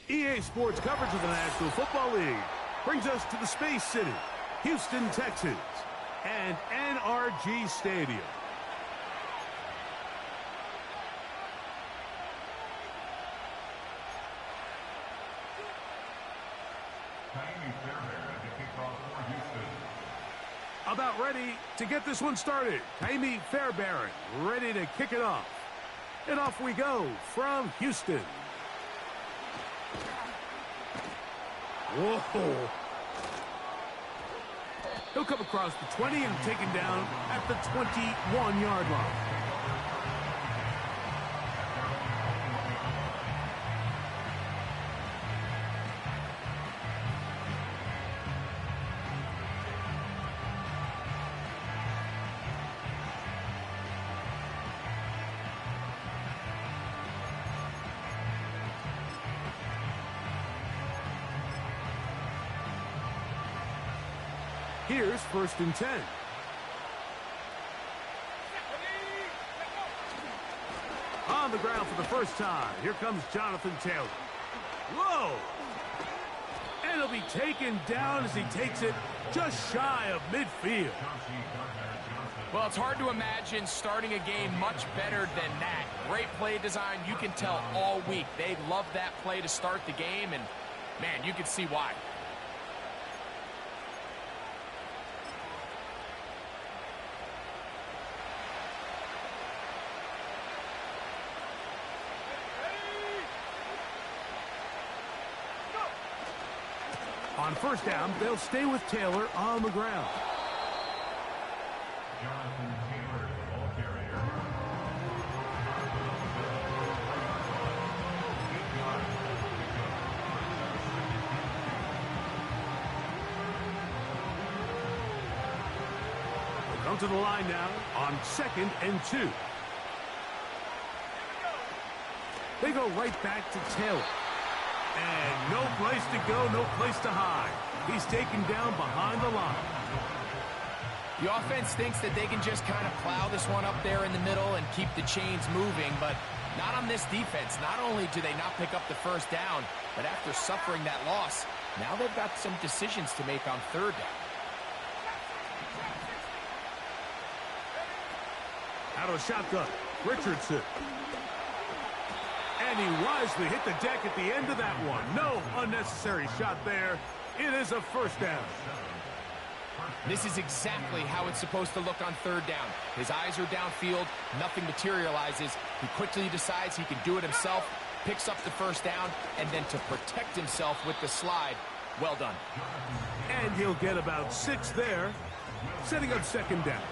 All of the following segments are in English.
EA Sports coverage of the National Football League brings us to the Space City, Houston, Texas, and NRG Stadium. About ready to get this one started. Ka'imi Fairbairn ready to kick it off. And off we go from Houston. Whoa. He'll come across the 20 and taken down at the 21-yard line. Here's 1st and 10. On the ground for the first time. Here comes Jonathan Taylor. Whoa! And he'll be taken down as he takes it just shy of midfield. Well, it's hard to imagine starting a game much better than that. Great play design. You can tell all week they love that play to start the game, and, man, you can see why. On 1st down, they'll stay with Taylor on the ground. Jonathan Taylor, the ball carrier. We'll come to the line now on 2nd and 2. They go right back to Taylor. And no place to go, no place to hide. He's taken down behind the line. The offense thinks that they can just kind of plow this one up there in the middle and keep the chains moving, but not on this defense. Not only do they not pick up the 1st down, but after suffering that loss, now they've got some decisions to make on 3rd down. Out of the shotgun, Richardson. And he wisely hit the deck at the end of that one. No unnecessary shot there. It is a 1st down. This is exactly how it's supposed to look on 3rd down. His eyes are downfield. Nothing materializes. He quickly decides he can do it himself, picks up the 1st down, and then to protect himself with the slide. Well done. And he'll get about 6 there, setting up 2nd down.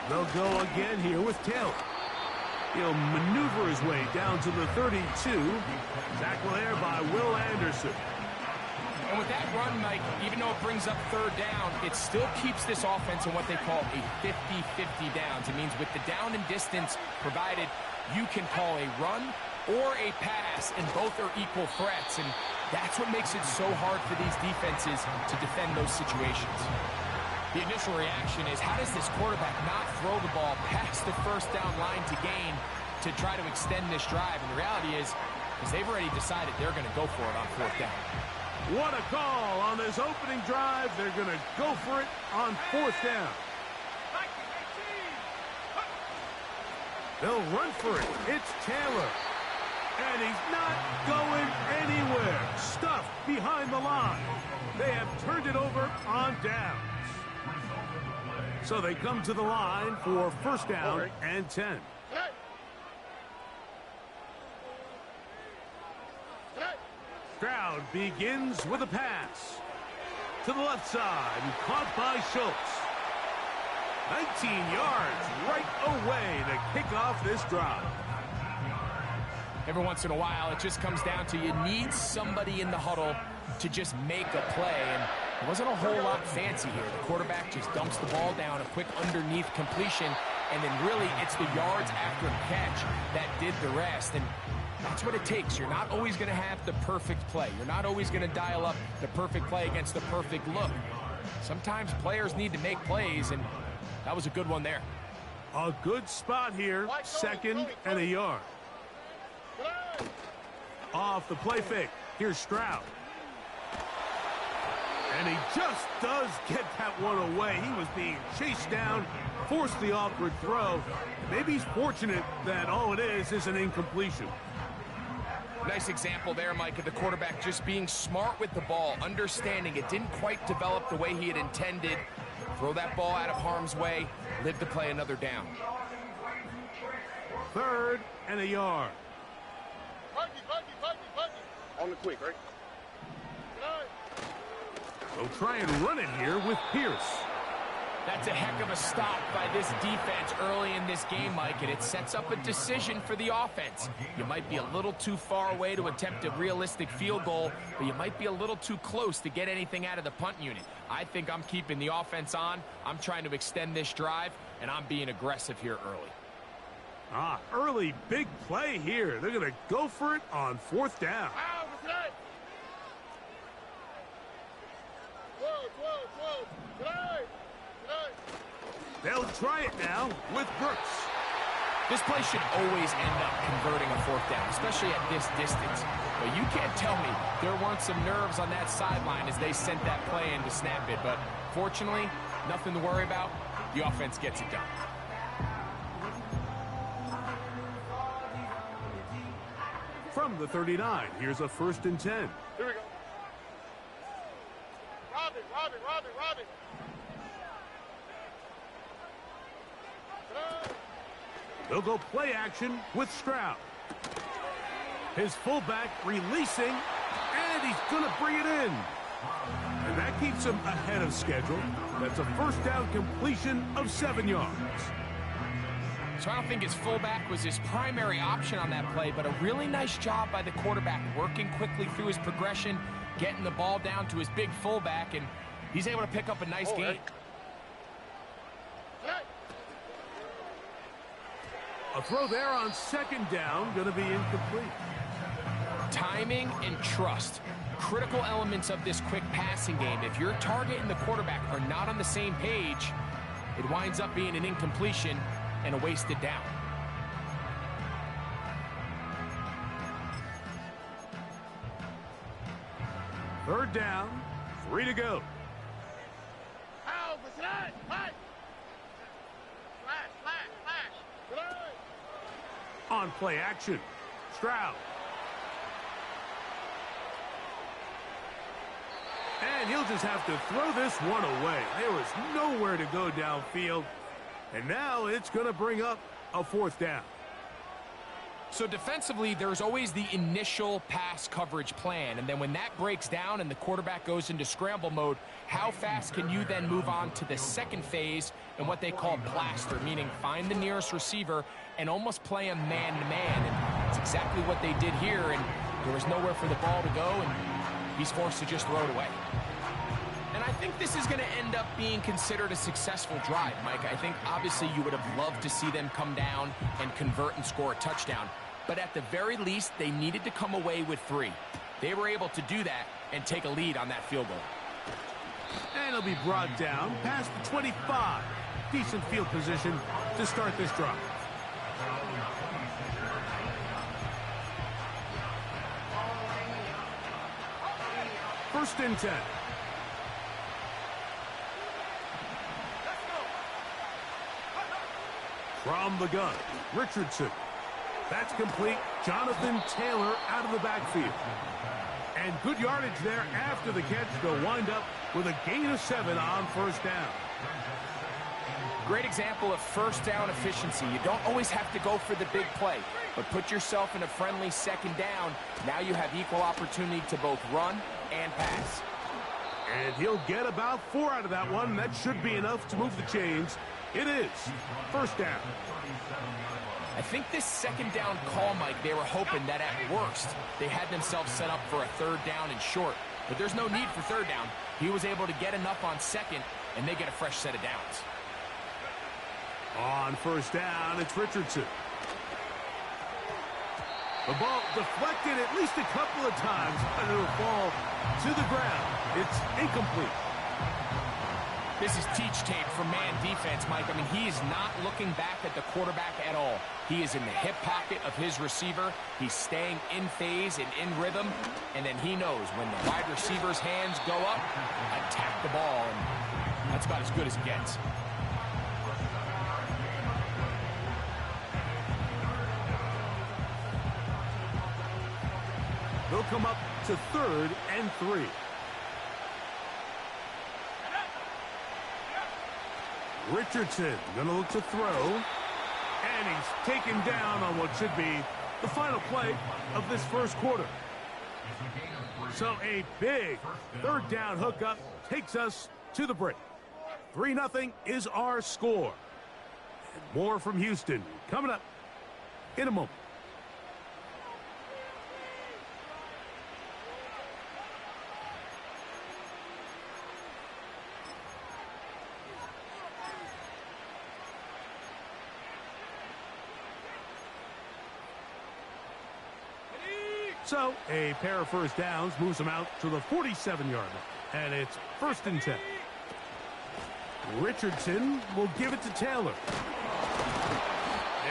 They'll go again here with Taylor. He'll maneuver his way down to the 32. Tackle there by Will Anderson. And with that run, Mike, even though it brings up 3rd down, it still keeps this offense in what they call a 50-50 downs. It means with the down and distance provided, you can call a run or a pass, and both are equal threats. And that's what makes it so hard for these defenses to defend those situations. The initial reaction is, how does this quarterback not throw the ball past the 1st down line to gain to try to extend this drive? And the reality is they've already decided they're going to go for it on 4th down. What a call on this opening drive. They're going to go for it on 4th down. They'll run for it. It's Taylor. And he's not going anywhere. Stuffed behind the line. They have turned it over on downs. So they come to the line for 1st down and 10. Stroud begins with a pass. To the left side, caught by Schultz. 19 yards right away to kick off this drive. Every once in a while, it just comes down to you need somebody in the huddle to just make a play, and it wasn't a whole lot fancy here. The quarterback just dumps the ball down, a quick underneath completion, and then really it's the yards after the catch that did the rest. And that's what it takes. You're not always going to have the perfect play. You're not always going to dial up the perfect play against the perfect look. Sometimes players need to make plays, and that was a good one there. A good spot here, second and a yard. Off the play fake, here's Stroud. And he just does get that one away. He was being chased down, forced the awkward throw. Maybe he's fortunate that all it is an incompletion. Nice example there, Mike, of the quarterback just being smart with the ball, understanding it didn't quite develop the way he had intended. Throw that ball out of harm's way, live to play another down. Third and a yard. On the quick, right? They'll try and run it here with Pierce. That's a heck of a stop by this defense early in this game, Mike, and it sets up a decision for the offense. You might be a little too far away to attempt a realistic field goal, but you might be a little too close to get anything out of the punt unit. I think I'm keeping the offense on. I'm trying to extend this drive, and I'm being aggressive here early. Early big play here. They're going to go for it on fourth down. They'll try it now with Brooks. This play should always end up converting a fourth down, especially at this distance. But you can't tell me there weren't some nerves on that sideline as they sent that play in to snap it. But fortunately, nothing to worry about. The offense gets it done. From the 39, here's a 1st and 10. Here we go. Robin. They'll go play action with Stroud. His fullback releasing, and he's going to bring it in. And that keeps him ahead of schedule. That's a first down completion of 7 yards. So I don't think his fullback was his primary option on that play, but a really nice job by the quarterback working quickly through his progression, getting the ball down to his big fullback, and he's able to pick up a nice gain. A throw there on 2nd down, going to be incomplete. Timing and trust, critical elements of this quick passing game. If your target and the quarterback are not on the same page, it winds up being an incompletion and a wasted down. Third down, 3 to go. On play action, Stroud. And he'll just have to throw this one away. There was nowhere to go downfield. And now it's going to bring up a 4th down. So defensively, there's always the initial pass coverage plan. And then when that breaks down and the quarterback goes into scramble mode, how fast can you then move on to the second phase and what they call plaster, meaning find the nearest receiver and almost play him man-to-man. And it's exactly what they did here, and there was nowhere for the ball to go, and he's forced to just throw it away. And I think this is going to end up being considered a successful drive, Mike. I think obviously you would have loved to see them come down and convert and score a touchdown. But at the very least, they needed to come away with 3. They were able to do that and take a lead on that field goal. And he'll be brought down past the 25. Decent field position to start this drive. First and 10. From the gun, Richardson. That's complete. Jonathan Taylor out of the backfield. And good yardage there after the catch. They'll wind up with a gain of 7 on first down. Great example of first down efficiency. You don't always have to go for the big play, but put yourself in a friendly second down. Now you have equal opportunity to both run and pass. And he'll get about 4 out of that one. That should be enough to move the chains. It is first down. I think this second down call, Mike, they were hoping that at worst they had themselves set up for a 3rd down and short. But there's no need for 3rd down. He was able to get enough on 2nd, and they get a fresh set of downs. On first down, it's Richardson. The ball deflected at least a couple of times, and it'll fall to the ground. It's incomplete. This is teach tape for man defense, Mike. I mean, he is not looking back at the quarterback at all. He is in the hip pocket of his receiver. He's staying in phase and in rhythm. And then he knows when the wide receiver's hands go up, attack the ball. And that's about as good as it gets. They'll come up to 3rd and 3. Richardson going to look to throw. And he's taken down on what should be the final play of this first quarter. So a big 3rd down hookup takes us to the break. 3-0 is our score. And more from Houston coming up in a moment. So a pair of first downs moves them out to the 47-yard line. And it's 1st and 10. Richardson will give it to Taylor.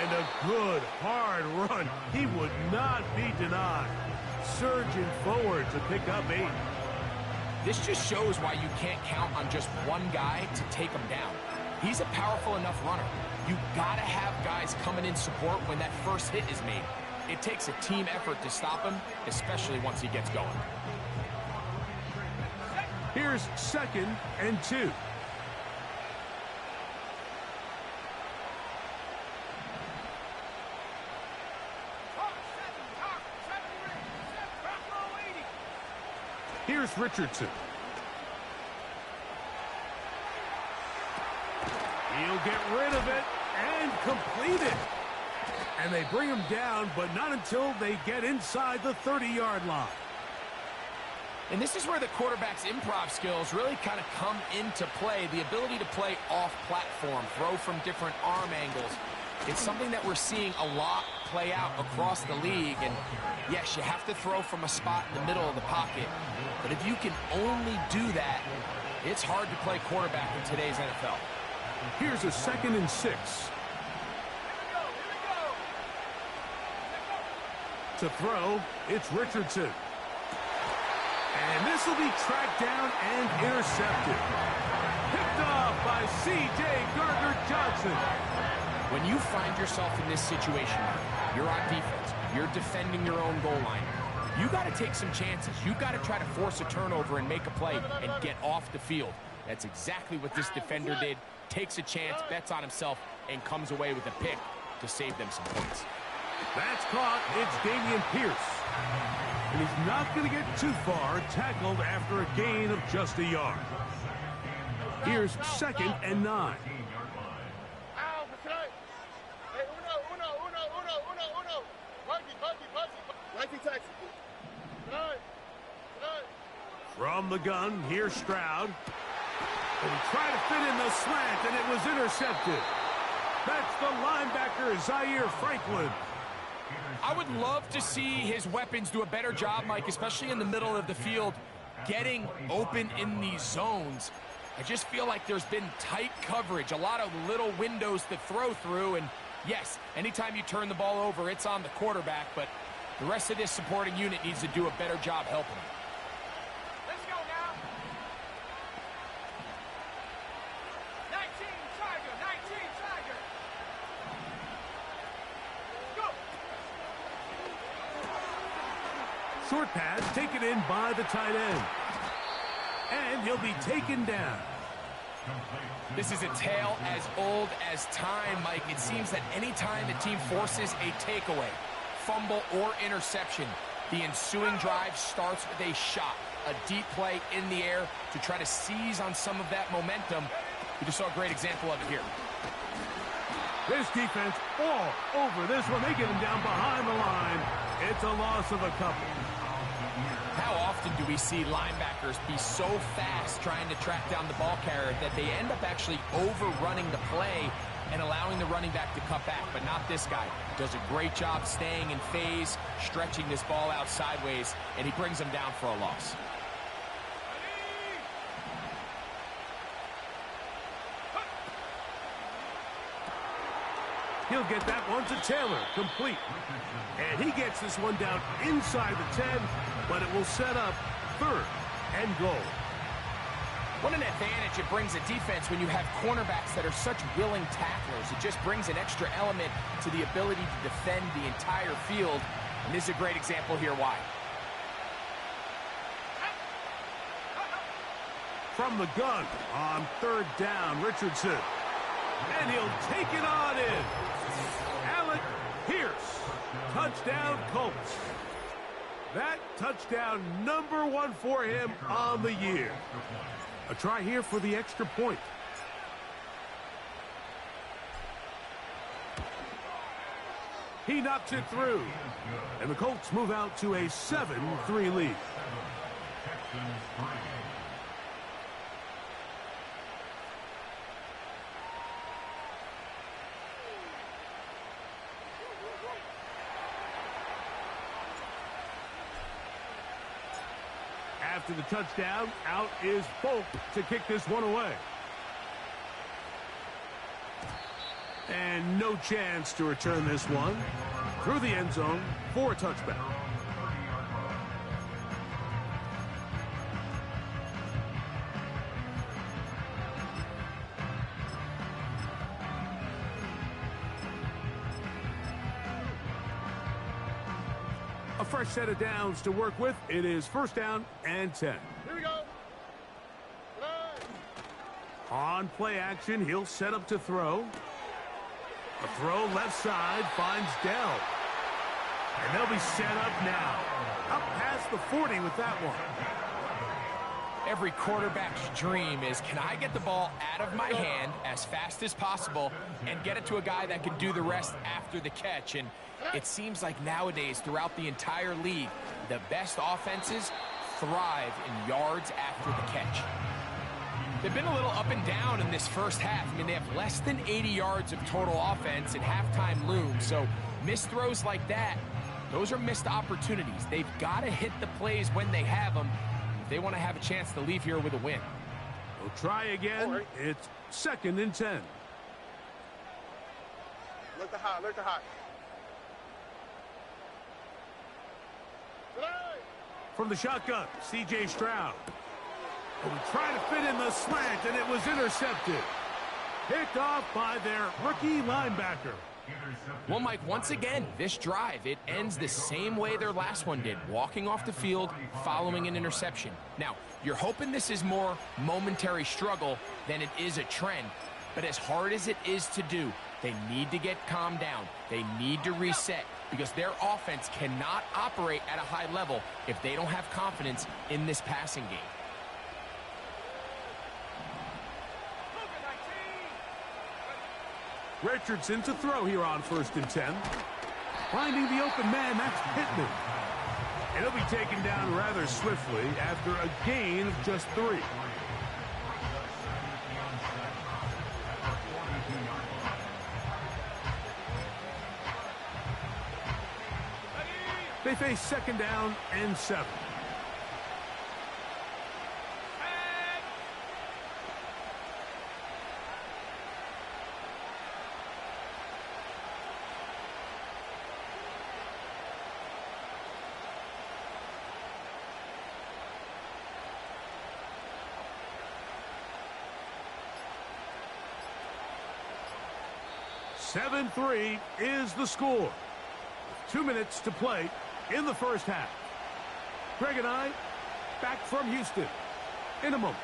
And a good, hard run. He would not be denied. Surging forward to pick up 8. This just shows why you can't count on just one guy to take him down. He's a powerful enough runner. You got to have guys coming in support when that first hit is made. It takes a team effort to stop him, especially once he gets going. Here's 2nd and 2. Here's Richardson. He'll get rid of it and complete it. And they bring him down, but not until they get inside the 30-yard line. And this is where the quarterback's improv skills really kind of come into play. The ability to play off-platform, throw from different arm angles. It's something that we're seeing a lot play out across the league. And yes, you have to throw from a spot in the middle of the pocket. But if you can only do that, it's hard to play quarterback in today's NFL. Here's a 2nd and 6. To throw, it's Richardson. And this will be tracked down and intercepted. Picked off by C.J. Gardner-Johnson. When you find yourself in this situation, you're on defense, you're defending your own goal line, you got to take some chances. You got to try to force a turnover and make a play and get off the field. That's exactly what this defender did. Takes a chance, bets on himself, and comes away with a pick to save them some points. That's caught. It's Dameon Pierce. And he's not going to get too far, tackled after a gain of just a yard. Here's 2nd and 9. From the gun, here's Stroud. And he tried to fit in the slant, and it was intercepted. That's the linebacker, Zaire Franklin. I would love to see his weapons do a better job, Mike, especially in the middle of the field, getting open in these zones. I just feel like there's been tight coverage, a lot of little windows to throw through, and yes, anytime you turn the ball over, it's on the quarterback, but the rest of this supporting unit needs to do a better job helping him. Let's go now. 19 Tiger, 19 Tiger. Go. Short pass taken in by the tight end. And he'll be taken down. This is a tale as old as time, Mike. It seems that any time the team forces a takeaway, fumble, or interception, the ensuing drive starts with a shot, a deep play in the air to try to seize on some of that momentum. We just saw a great example of it here. This defense all over this one. They get him down behind the line. It's a loss of a couple. How often do we see linebackers be so fast trying to track down the ball carrier that they end up actually overrunning the play and allowing the running back to cut back, but not this guy. Does a great job staying in phase, stretching this ball out sideways, and he brings him down for a loss. He'll get that one to Taylor, complete. And he gets this one down inside the 10, but it will set up 3rd and goal. What an advantage it brings a defense when you have cornerbacks that are such willing tacklers. It just brings an extra element to the ability to defend the entire field. And this is a great example here why. From the gun on 3rd down, Richardson. And he'll take it on in. Alec Pierce. Touchdown, Colts. That touchdown number 1 for him on the year. A try here for the extra point. He knocks it through. And the Colts move out to a 7-3 lead. After the touchdown, out is Folk to kick this one away. And no chance to return this one through the end zone for a touchback. A fresh set of downs to work with. It is 1st down and 10. Here we go. On play action, he'll set up to throw. A throw left side finds Dell. And they'll be set up now. Up past the 40 with that one. Every quarterback's dream is, can I get the ball out of my hand as fast as possible and get it to a guy that can do the rest after the catch? And it seems like nowadays throughout the entire league, the best offenses thrive in yards after the catch. They've been a little up and down in this first half. I mean, they have less than 80 yards of total offense and halftime looms. So missed throws like that, those are missed opportunities. They've got to hit the plays when they have them if they want to have a chance to leave here with a win. We'll try again. It's 2nd and 10. Look to hot, look to hot. From the shotgun, C.J. Stroud. And trying to fit in the slant, and it was intercepted. Picked off by their rookie linebacker. Well, Mike, once again, this drive, it ends the same way their last one did, walking off the field, following an interception. Now, you're hoping this is more momentary struggle than it is a trend, but as hard as it is to do, they need to get calmed down. They need to reset because their offense cannot operate at a high level if they don't have confidence in this passing game. Richardson to throw here on 1st and 10. Finding the open man, that's Pittman. And he'll be taken down rather swiftly after a gain of just 3. They face 2nd down and 7. Seven 3 is the score. With 2 minutes to play in the first half. Greg and I back from Houston in a moment.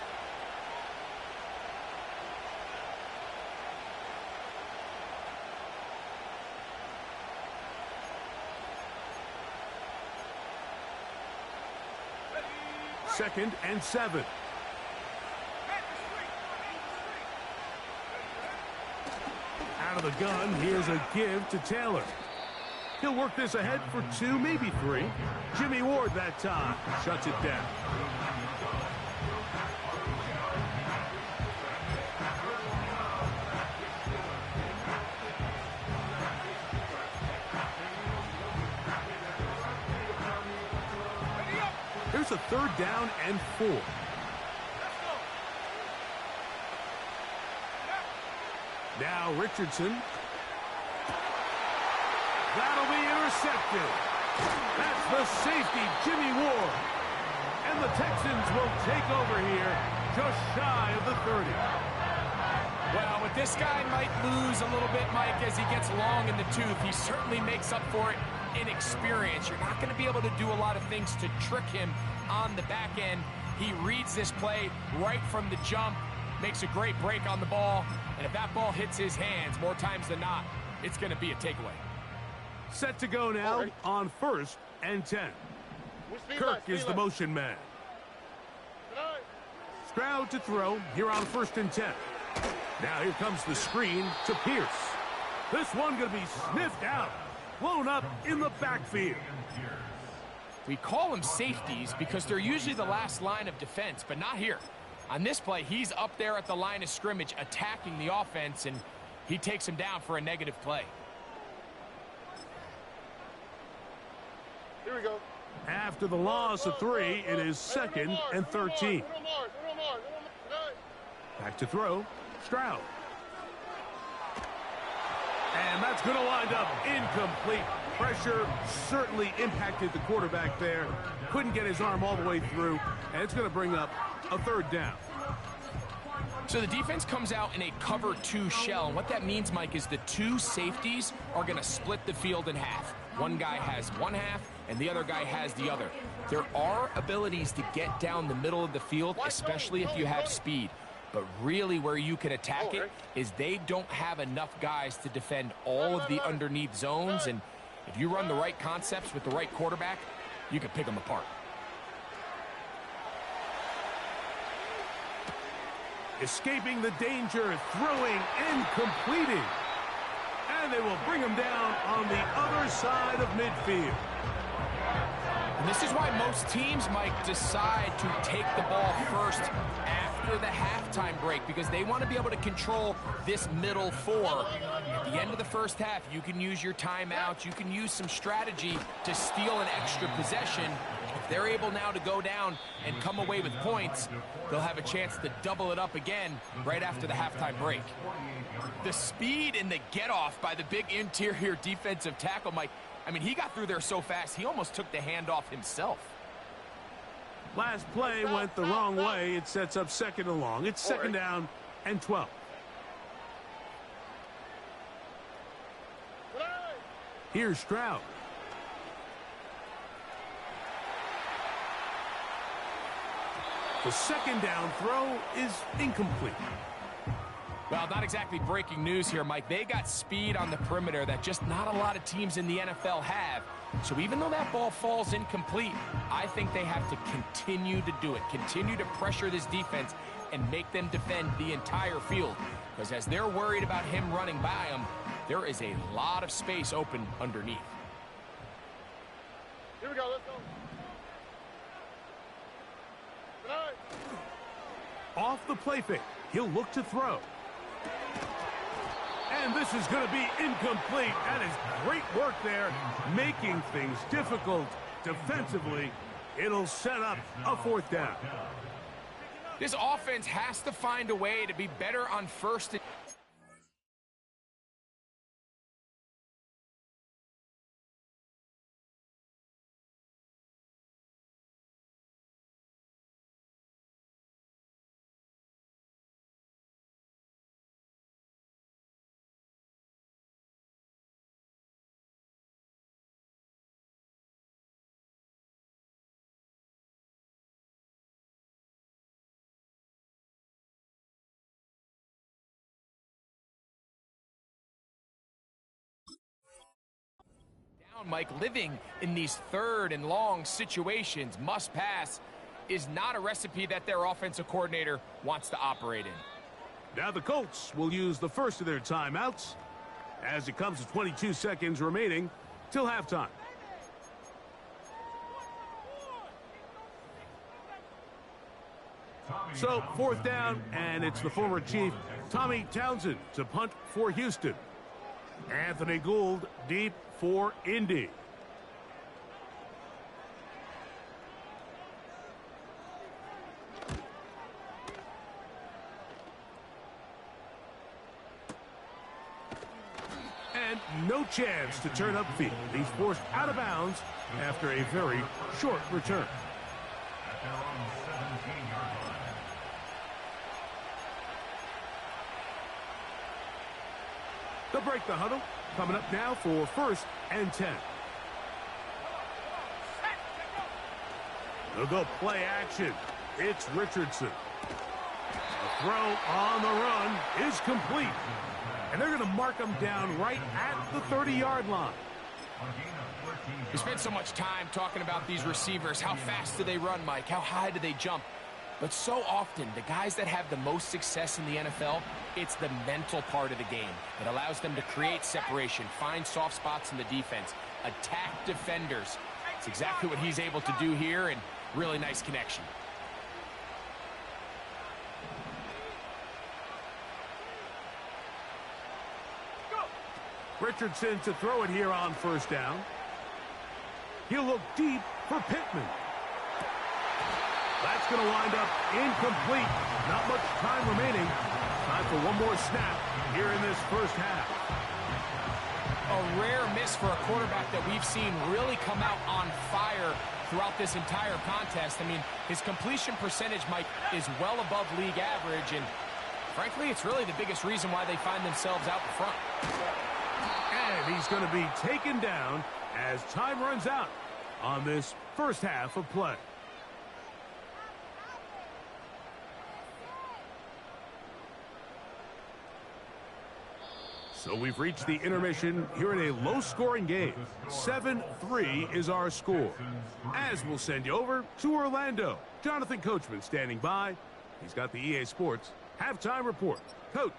Second and 7. Out of the gun, here's a give to Taylor. He'll work this ahead for 2, maybe 3. Jimmy Ward that time shuts it down. Here's a 3rd down and 4. Let's go. Now Richardson. That'll be intercepted. That's the safety, Jimmy Ward. And the Texans will take over here just shy of the 30. Well, with this guy might lose a little bit, Mike, as he gets long in the tooth. He certainly makes up for it in experience. You're not going to be able to do a lot of things to trick him on the back end. He reads this play right from the jump, makes a great break on the ball, and if that ball hits his hands more times than not, it's going to be a takeaway. Set to go now on 1st and 10. Kirk is the motion man. Stroud to throw here on 1st and 10. Now here comes the screen to Pierce. This one going to be sniffed out, blown up in the backfield. We call them safeties because they're usually the last line of defense, but not here. On this play, he's up there at the line of scrimmage attacking the offense, and he takes him down for a negative play. Here we go. After the loss of 3, it is 2nd and 13. Back to throw, Stroud. And that's going to wind up incomplete. Pressure certainly impacted the quarterback there. Couldn't get his arm all the way through, and it's going to bring up a 3rd down. So the defense comes out in a cover 2 shell, and what that means, Mike, is the 2 safeties are going to split the field in half. One guy has one half, and the other guy has the other. There are abilities to get down the middle of the field, especially if you have speed. But really where you can attack it is they don't have enough guys to defend all of the underneath zones, and if you run the right concepts with the right quarterback, you can pick them apart. Escaping the danger, throwing and completing. And they will bring him down on the other side of midfield. And this is why most teams, Mike, decide to take the ball first after the halftime break, because they want to be able to control this middle 4. At the end of the first half, you can use your timeouts, you can use some strategy to steal an extra possession. If they're able now to go down and come away with points, they'll have a chance to double it up again right after the halftime break. The speed and the get-off by the big interior defensive tackle, Mike, I mean, he got through there so fast, he almost took the handoff himself. Last play went the wrong way. It sets up 2nd and long. It's 2nd down and 12. Here's Stroud. The 2nd down throw is incomplete. Well, not exactly breaking news here, Mike. They got speed on the perimeter that just not a lot of teams in the NFL have. So even though that ball falls incomplete, I think they have to continue to do it, continue to pressure this defense and make them defend the entire field. Because as they're worried about him running by them, there is a lot of space open underneath. Here we go, let's go. Off the play fake, he'll look to throw. And this is going to be incomplete. That is great work there, making things difficult defensively. It'll set up a 4th down. This offense has to find a way to be better on 1st and Mike, living in these 3rd and long situations, must pass, is not a recipe that their offensive coordinator wants to operate in. Now the Colts will use the first of their timeouts as it comes to 22 seconds remaining till halftime. So 4th down, and it's the former Chief, Tommy Townsend, to punt for Houston. Anthony Gould deep for Indy. no chance to turn upfield. He's forced out of bounds after a very short return. At their own 17-yard line. They'll break the huddle. Coming up now for 1st and 10. They'll go play action. It's Richardson. The throw on the run is complete. And they're going to mark him down right at the 30-yard line. We spent so much time talking about these receivers. How fast do they run, Mike? How high do they jump? But so often, the guys that have the most success in the NFL, it's the mental part of the game. It allows them to create separation, find soft spots in the defense, attack defenders. It's exactly what he's able to do here, and really nice connection. Richardson to throw it here on 1st down. He'll look deep for Pittman. That's going to wind up incomplete. Not much time remaining. Time for one more snap here in this 1st half. A rare miss for a quarterback that we've seen really come out on fire throughout this entire contest. I mean, his completion percentage, Mike, is well above league average, and frankly, it's really the biggest reason why they find themselves out in front. And he's going to be taken down as time runs out on this 1st half of play. So we've reached the intermission here in a low-scoring game. 7-3 is our score. As we'll send you over to Orlando. Jonathan Coachman standing by. He's got the EA Sports halftime report. Coach.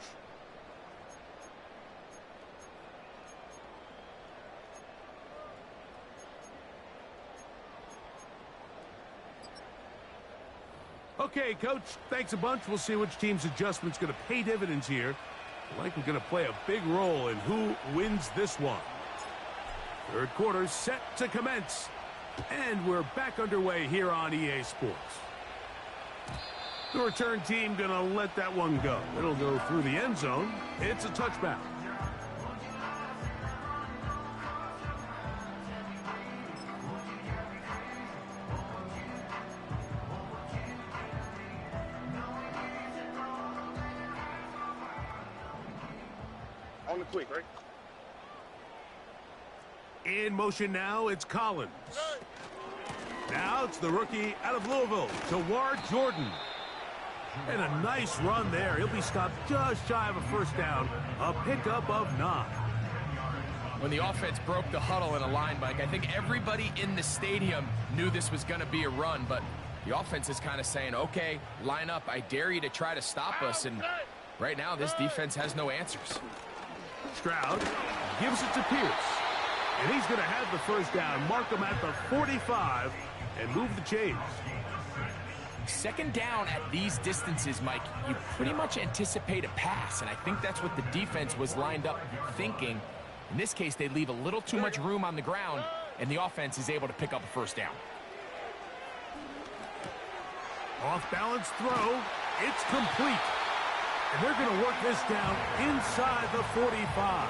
Okay, Coach, thanks a bunch. We'll see which team's adjustment's going to pay dividends here. Likely going to play a big role in who wins this one. 3rd quarter set to commence. And we're back underway here on EA Sports. The return team going to let that one go. It'll go through the end zone. It's a touchback. On the quick, right? In motion now, it's Collins. Now it's the rookie out of Louisville, Jawar Jordan. And a nice run there. He'll be stopped just shy of a 1st down. A pickup of 9. When the offense broke the huddle in a line, Mike, I think everybody in the stadium knew this was going to be a run, but the offense is kind of saying, okay, line up. I dare you to try to stop us. And right now, this defense has no answers. Stroud gives it to Pierce. And he's going to have the 1st down, mark him at the 45, and move the chains. 2nd down at these distances, Mike, you pretty much anticipate a pass, and I think that's what the defense was lined up thinking. In this case, they leave a little too much room on the ground, and the offense is able to pick up a 1st down. Off-balance throw. It's complete. And they're going to work this down inside the 45.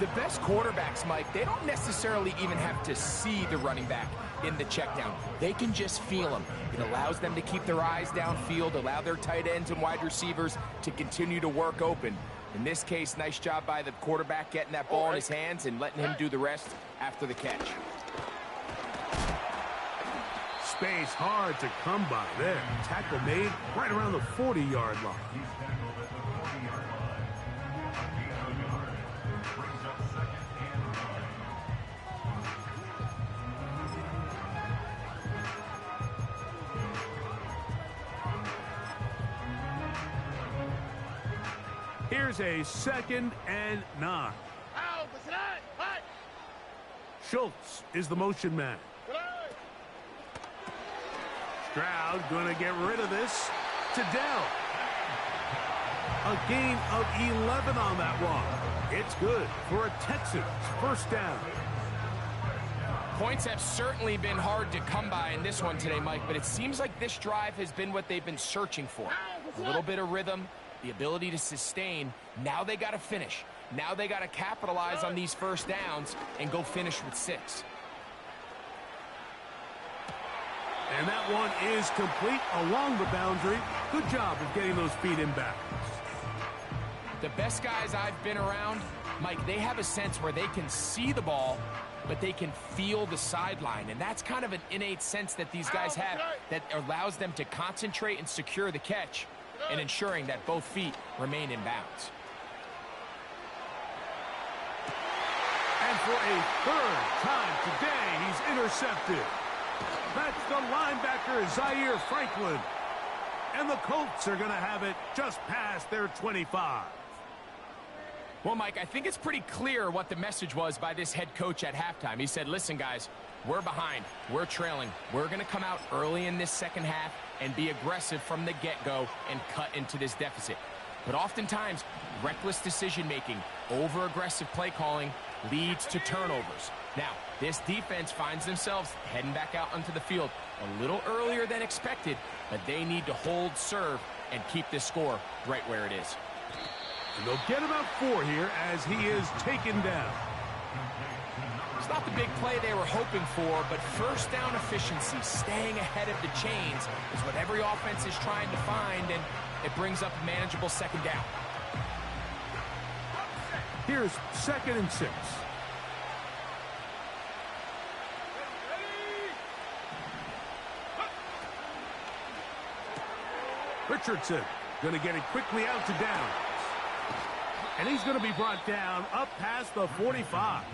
The best quarterbacks, Mike, they don't necessarily even have to see the running back in the check down. They can just feel him. It allows them to keep their eyes downfield, allow their tight ends and wide receivers to continue to work open. In this case, nice job by the quarterback getting that ball in his hands and letting him do the rest after the catch. Space hard to come by there. Tackle made right around the 40-yard line. Here's a 2nd and 9. Schultz is the motion man. Stroud going to get rid of this to Dell. A gain of 11 on that one. It's good for a Texans 1st down. Points have certainly been hard to come by in this one today, Mike, but it seems like this drive has been what they've been searching for. A little bit of rhythm, the ability to sustain. Now they got to finish. Now they got to capitalize on these first downs and go finish with 6. And that one is complete along the boundary. Good job of getting those feet in bounds. The best guys I've been around, Mike, they have a sense where they can see the ball, but they can feel the sideline. And that's kind of an innate sense that these guys have that allows them to concentrate and secure the catch and ensuring that both feet remain in bounds. And for a third time today, he's intercepted. That's the linebacker, Zaire Franklin. And the Colts are going to have it just past their 25. Well, Mike, I think it's pretty clear what the message was by this head coach at halftime. He said, listen, guys, we're behind. We're trailing. We're going to come out early in this second half and be aggressive from the get-go and cut into this deficit. But oftentimes, reckless decision-making, over-aggressive play calling leads to turnovers. Now, this defense finds themselves heading back out onto the field a little earlier than expected, but they need to hold serve and keep this score right where it is. And they'll get about 4 here as he is taken down. It's not the big play they were hoping for, but first down efficiency, staying ahead of the chains, is what every offense is trying to find, and it brings up a manageable second down. Here's 2nd and 6. Richardson going to get it quickly out to downs. And he's going to be brought down up past the 45.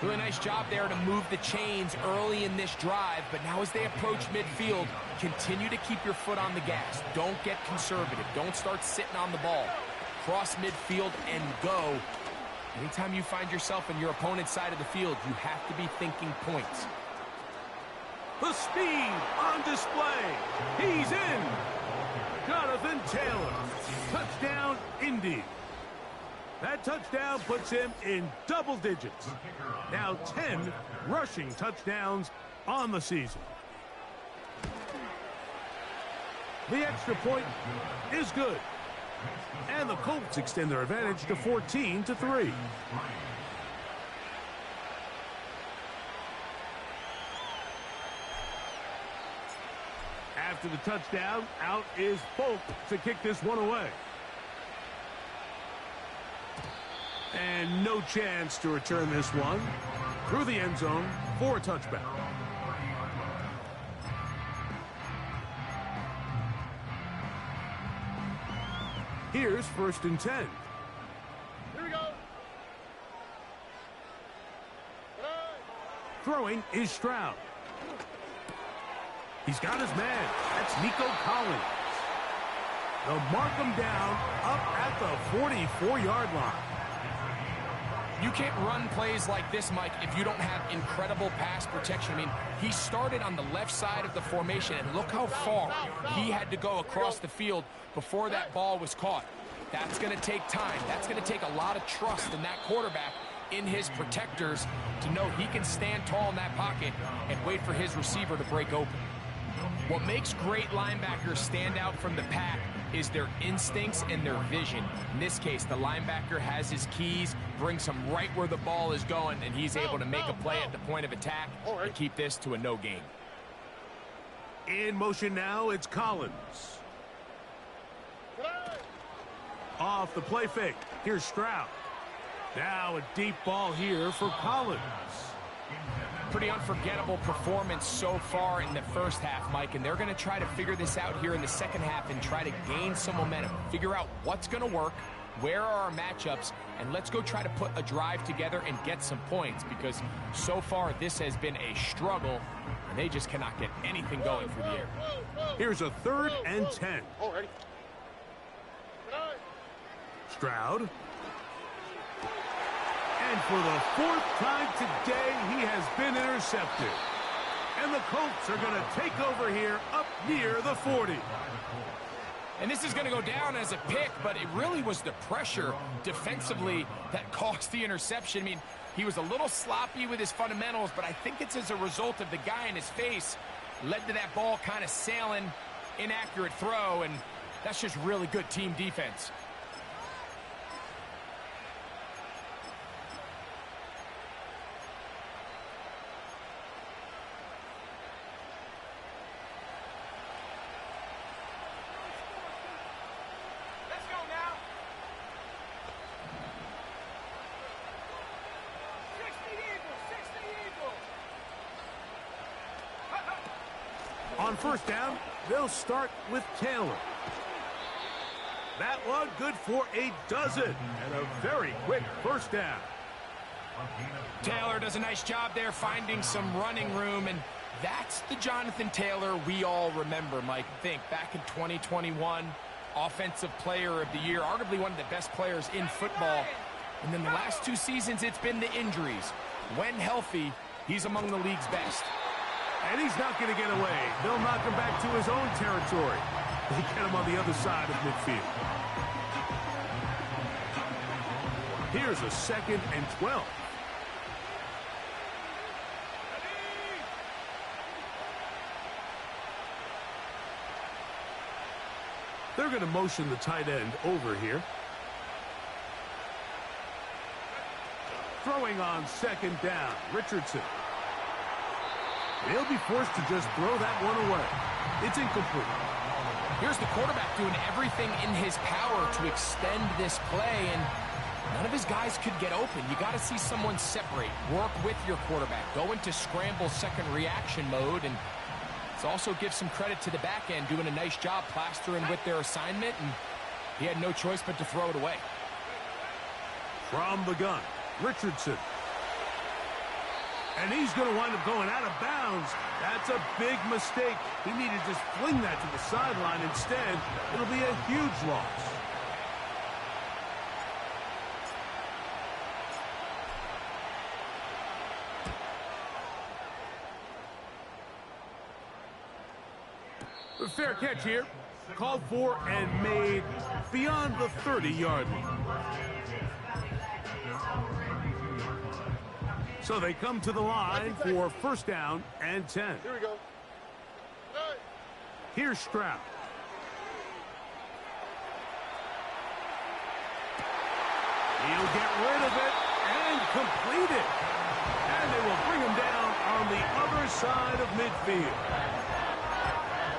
Really nice job there to move the chains early in this drive, but now as they approach midfield, continue to keep your foot on the gas. Don't get conservative. Don't start sitting on the ball. Cross midfield and go. Anytime you find yourself on your opponent's side of the field, you have to be thinking points. The speed on display. He's in. Jonathan Taylor. Touchdown, Indy. That touchdown puts him in double digits. Now 10 rushing touchdowns on the season. The extra point is good. And the Colts extend their advantage to 14-3. After the touchdown, out is Folk to kick this one away. And no chance to return this one through the end zone for a touchback. Here's 1st and 10. Here we go. Throwing is Stroud. He's got his man. That's Nico Collins. They'll mark him down up at the 44-yard line. You can't run plays like this, Mike, if you don't have incredible pass protection. I mean, he started on the left side of the formation, and look how far he had to go across the field before that ball was caught. That's going to take time. That's going to take a lot of trust in that quarterback, in his protectors, to know he can stand tall in that pocket and wait for his receiver to break open. What makes great linebackers stand out from the pack is their instincts and their vision. In this case, the linebacker has his keys, brings him right where the ball is going, and he's able to make a play at the point of attack and keep this to a no gain. In motion now, it's Collins. Off the play fake. Here's Stroud. Now a deep ball here for Collins. Pretty unforgettable performance so far in the first half, Mike, and they're going to try to figure this out here in the second half and try to gain some momentum. Figure out what's going to work, where are our matchups, and let's go try to put a drive together and get some points, because so far this has been a struggle, and they just cannot get anything going through the air. Here's a 3rd and 10. Already. Stroud. And for the 4th time today, he has been intercepted. And the Colts are going to take over here up near the 40. And this is going to go down as a pick, but it really was the pressure defensively that caused the interception. I mean, he was a little sloppy with his fundamentals, but I think it's as a result of the guy in his face led to that ball kind of sailing, inaccurate throw, and that's just really good team defense. On first down, they'll start with Taylor. That one good for a dozen and a very quick first down. Taylor does a nice job there finding some running room, and that's the Jonathan Taylor we all remember, Mike. Think back in 2021, Offensive Player of the Year, arguably one of the best players in football. And then the last 2 seasons, it's been the injuries. When healthy, he's among the league's best. And he's not going to get away. They'll knock him back to his own territory. They get him on the other side of midfield. Here's a 2nd and 12. They're going to motion the tight end over here. Throwing on 2nd down, Richardson. They'll be forced to just throw that one away. It's incomplete. Here's the quarterback doing everything in his power to extend this play, and none of his guys could get open. You got to see someone separate, work with your quarterback, go into scramble second reaction mode, and it also gives some credit to the back end doing a nice job plastering with their assignment, and he had no choice but to throw it away. From the gun, Richardson. And he's going to wind up going out of bounds. That's a big mistake. He needed to just fling that to the sideline instead. It'll be a huge loss. A fair catch here. Called for and made beyond the 30-yard line. So they come to the line for first down and 10. Here we go. Hey. Here's Stroud. He'll get rid of it and complete it. And they will bring him down on the other side of midfield.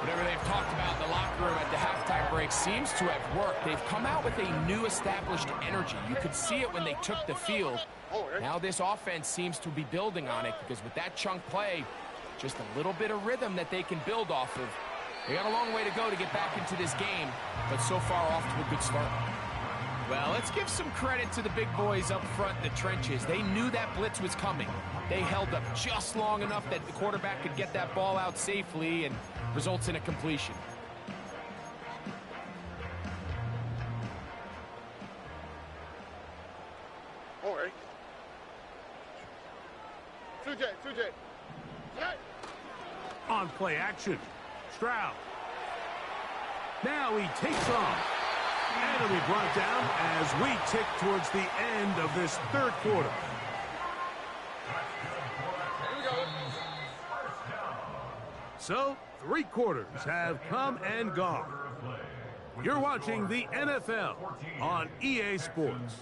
Whatever they've talked about in the locker room at the halftime break seems to have worked. They've come out with a new established energy. You could see it when they took the field. Now this offense seems to be building on it because with that chunk play, just a little bit of rhythm that they can build off of. They got a long way to go to get back into this game, but so far off to a good start. Well, let's give some credit to the big boys up front in the trenches. They knew that blitz was coming. They held up just long enough that the quarterback could get that ball out safely and results in a completion. All right. 2J. Hey. On play action, Stroud. Now he takes off. And he'll be brought down as we tick towards the end of this third quarter. Here we go. So, 3 quarters have come and gone. You're watching the NFL on EA Sports.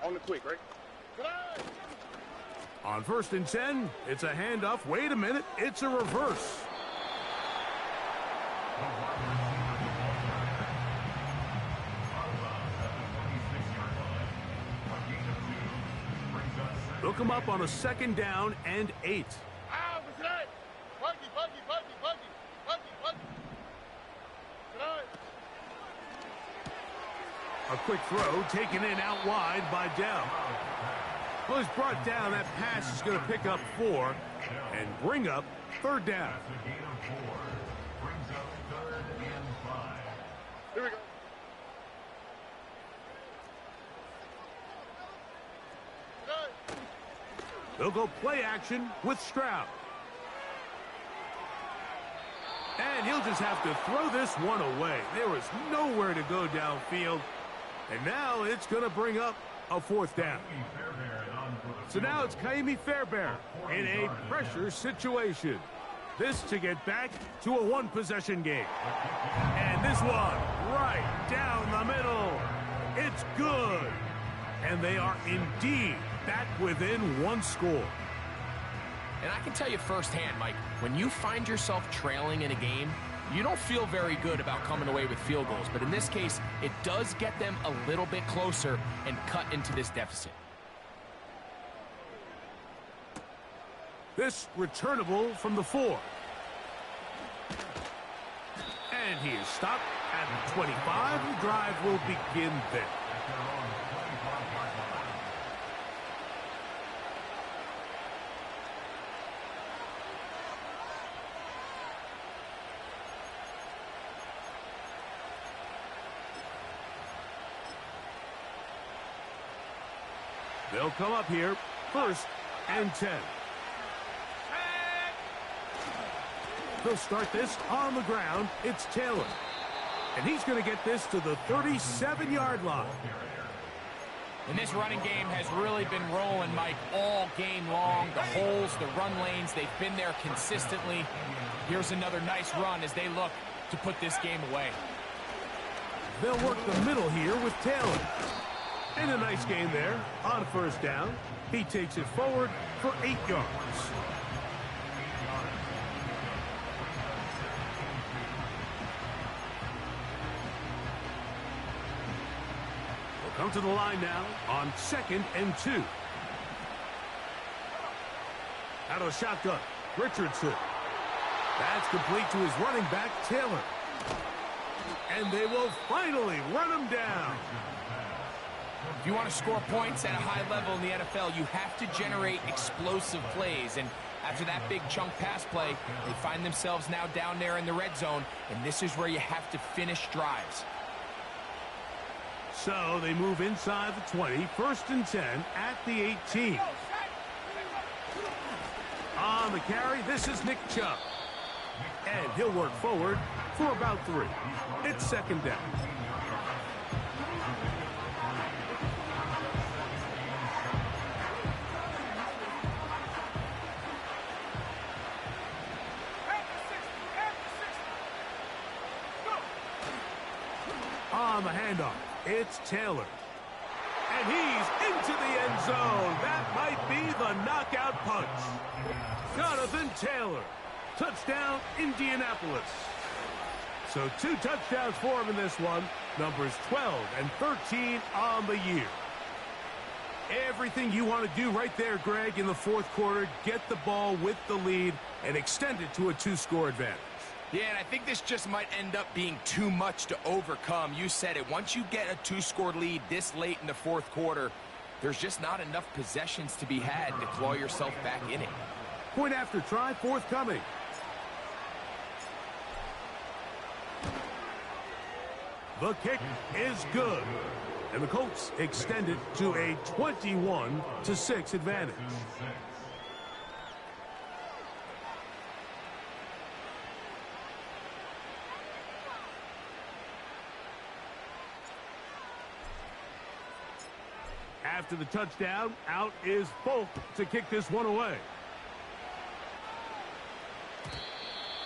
On the quick, right? On first and 10, it's a handoff. Wait a minute, it's a reverse. Look him up on a 2nd down and 8. A quick throw taken in out wide by Dell. Well, he's brought down. That pass is going to pick up 4 and bring up 3rd down. Here we go. They'll go play action with Stroud. And he'll just have to throw this one away. There was nowhere to go downfield. And now it's going to bring up a 4th down. So now it's Kaimi Fairbairn in a pressure situation. This to get back to a one-possession game. And this one right down the middle. It's good. And they are indeed back within one score. And I can tell you firsthand, Mike, when you find yourself trailing in a game, you don't feel very good about coming away with field goals. But in this case, it does get them a little bit closer and cut into this deficit. This returnable from the 4. And he is stopped at the 25. The drive will begin there. They'll come up here, 1st and 10. They'll start this on the ground. It's Taylor. And he's going to get this to the 37-yard line. And this running game has really been rolling, Mike, all game long. The holes, the run lanes, they've been there consistently. Here's another nice run as they look to put this game away. They'll work the middle here with Taylor. And a nice gain there on 1st down. He takes it forward for 8 yards. They'll come to the line now on 2nd and 2. Out of the shotgun, Richardson. That's complete to his running back, Taylor. And they will finally run him down. If you want to score points at a high level in the NFL, you have to generate explosive plays. And after that big chunk pass play, they find themselves now down there in the red zone. And this is where you have to finish drives. So they move inside the 20, 1st and 10 at the 18. On the carry, this is Nick Chubb. And he'll work forward for about 3. It's 2nd down. On the handoff, it's Taylor. And he's into the end zone. That might be the knockout punch. Jonathan Taylor. Touchdown, Indianapolis. So 2 touchdowns for him in this one. Numbers 12 and 13 on the year. Everything you want to do right there, Greg, in the 4th quarter. Get the ball with the lead and extend it to a 2-score advantage. Yeah, and I think this just might end up being too much to overcome. You said it. Once you get a 2-score lead this late in the 4th quarter, there's just not enough possessions to be had to claw yourself back in it. Point after try forthcoming. The kick is good. And the Colts extend it to a 21-6 advantage. After the touchdown, out is Folk to kick this one away.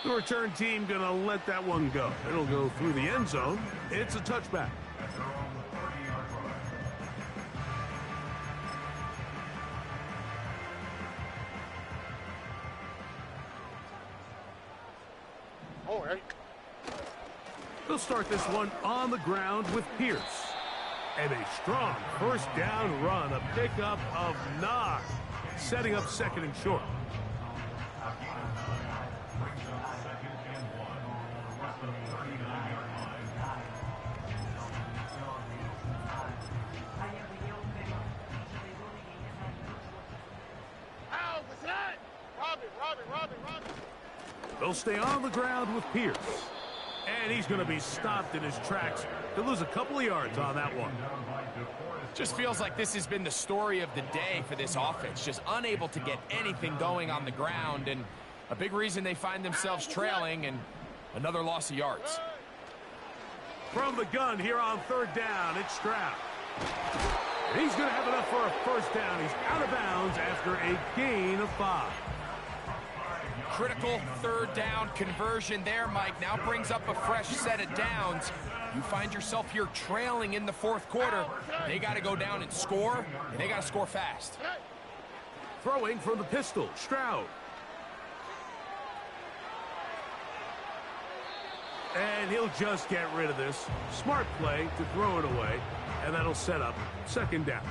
The return team going to let that one go. It'll go through the end zone. It's a touchback. All right. They'll start this one on the ground with Pierce. And a strong 1st down run, a pickup of 9, setting up 2nd and short. Robin. They'll stay on the ground with Pierce. And he's going to be stopped in his tracks. He'll lose a couple of yards on that one. Just feels like this has been the story of the day for this offense. Just unable to get anything going on the ground. And a big reason they find themselves trailing and another loss of yards. From the gun here on 3rd down, it's Stroud. He's going to have enough for a 1st down. He's out of bounds after a gain of 5. critical third down conversion there, Mike. Now brings up a fresh set of downs. You find yourself here trailing in the fourth quarter. They got to go down and score, and they got to score fast. Throwing from the pistol, Stroud. And he'll just get rid of this. Smart play to throw it away, and that'll set up second down.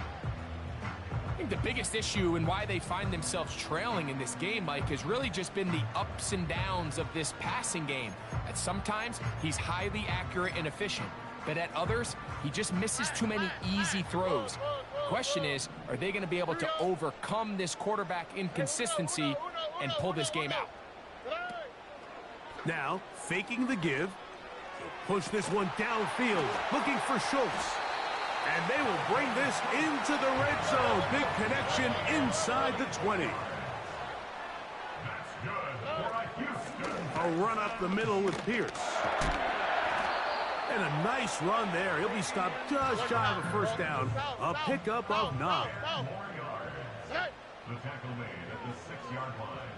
I think the biggest issue and why they find themselves trailing in this game, Mike, has really just been the ups and downs of this passing game. At sometimes, he's highly accurate and efficient, but at others, he just misses too many easy throws. Question is, are they going to be able to overcome this quarterback inconsistency and pull this game out? Now, faking the give. He'll push this one downfield, looking for Schultz. And they will bring this into the red zone. Big connection inside the 20. That's good for Houston. A run up the middle with Pierce. And a nice run there. He'll be stopped just shy of a first down. A pickup of 9. 4 yards. The tackle made at the 6-yard line.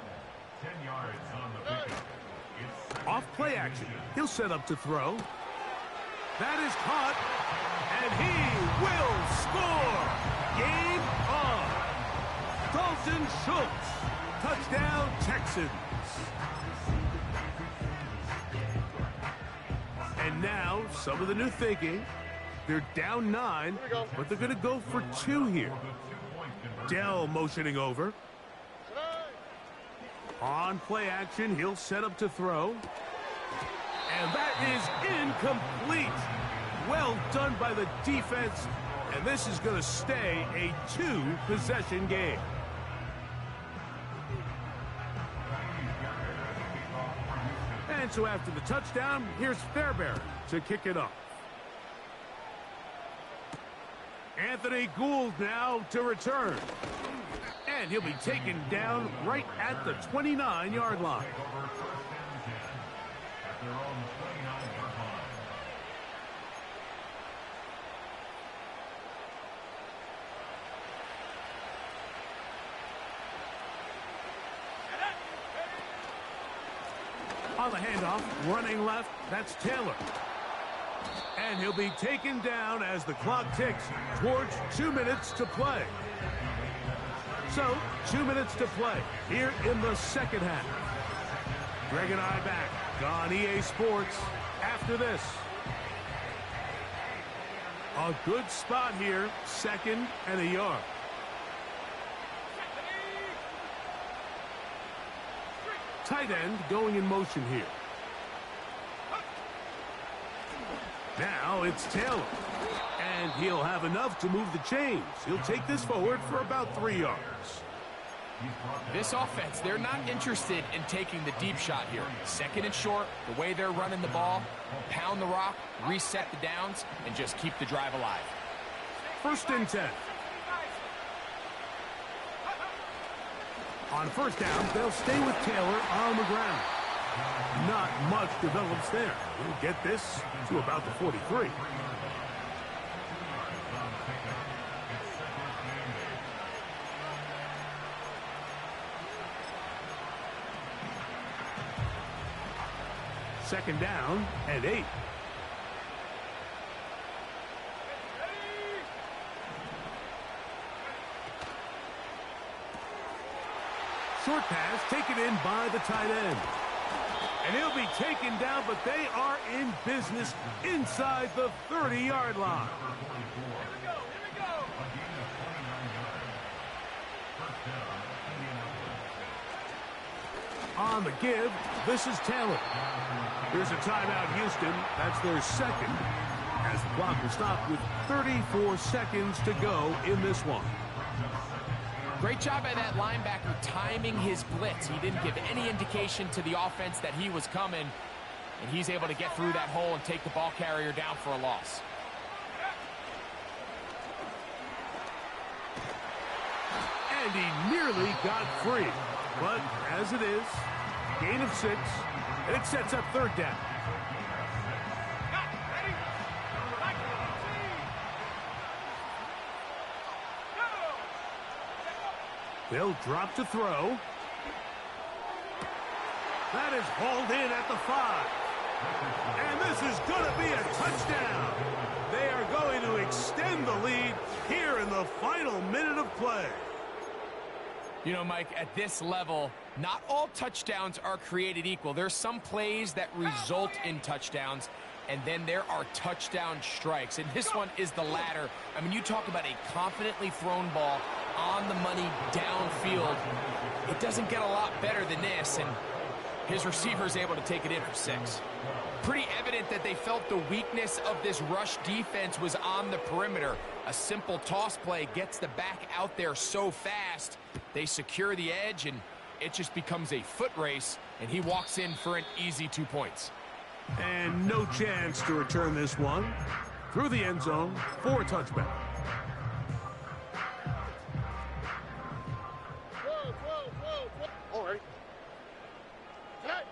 10 yards on the pickup. It's Off play action. He'll set up to throw. That is caught. And he will score. Game on. Dalton Schultz. Touchdown, Texans. And now, some of the new thinking. They're down 9, but they're going to go for 2 here. Dell motioning over. On play action, he'll set up to throw. And that is incomplete. Well done by the defense. And this is going to stay a 2-possession game. And so after the touchdown, here's Fairbairn to kick it off. Anthony Gould now to return. And he'll be taken down right at the 29-yard line. at their own 29-yard line. On the handoff, running left, that's Taylor. And he'll be taken down as the clock ticks towards 2 minutes to play. So, 2 minutes to play here in the second half. Greg and I back on EA Sports after this. A good spot here, 2nd and a yard. Tight end going in motion here. Now it's Taylor. And he'll have enough to move the chains. He'll take this forward for about 3 yards. This offense, they're not interested in taking the deep shot here. 2nd and short, the way they're running the ball, pound the rock, reset the downs, and just keep the drive alive. 1st and 10. On 1st down, they'll stay with Taylor on the ground. Not much develops there. We'll get this to about the 43. Second down and 8. Short pass taken in by the tight end. And he'll be taken down, but they are in business inside the 30-yard line. On the give, this is Taylor. Here's a timeout, Houston. That's their 2nd, as the clock will stop with 34 seconds to go in this one. Great job by that linebacker timing his blitz. He didn't give any indication to the offense that he was coming, and he's able to get through that hole and take the ball carrier down for a loss. And he nearly got free. But as it is, gain of 6, and it sets up 3rd down. They'll drop to throw. That is hauled in at the 5. And this is going to be a touchdown. They are going to extend the lead here in the final minute of play. You know, Mike, at this level, not all touchdowns are created equal. There's some plays that result in touchdowns, and then there are touchdown strikes. And this one is the latter. I mean, you talk about a confidently thrown ball on the money downfield. It doesn't get a lot better than this, and his receiver is able to take it in for 6. Pretty evident that they felt the weakness of this rush defense was on the perimeter. A simple toss play gets the back out there so fast. They secure the edge, and it just becomes a foot race, and he walks in for an easy 2 points. And no chance to return this one. Through the end zone for a touchback. All right. Hey.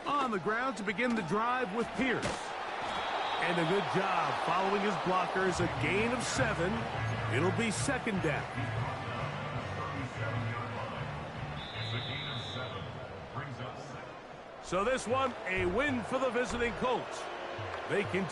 On the ground to begin the drive with Pierce. And a good job following his blockers. A gain of 7. It'll be second down. So this one, a win for the visiting Colts. They continue.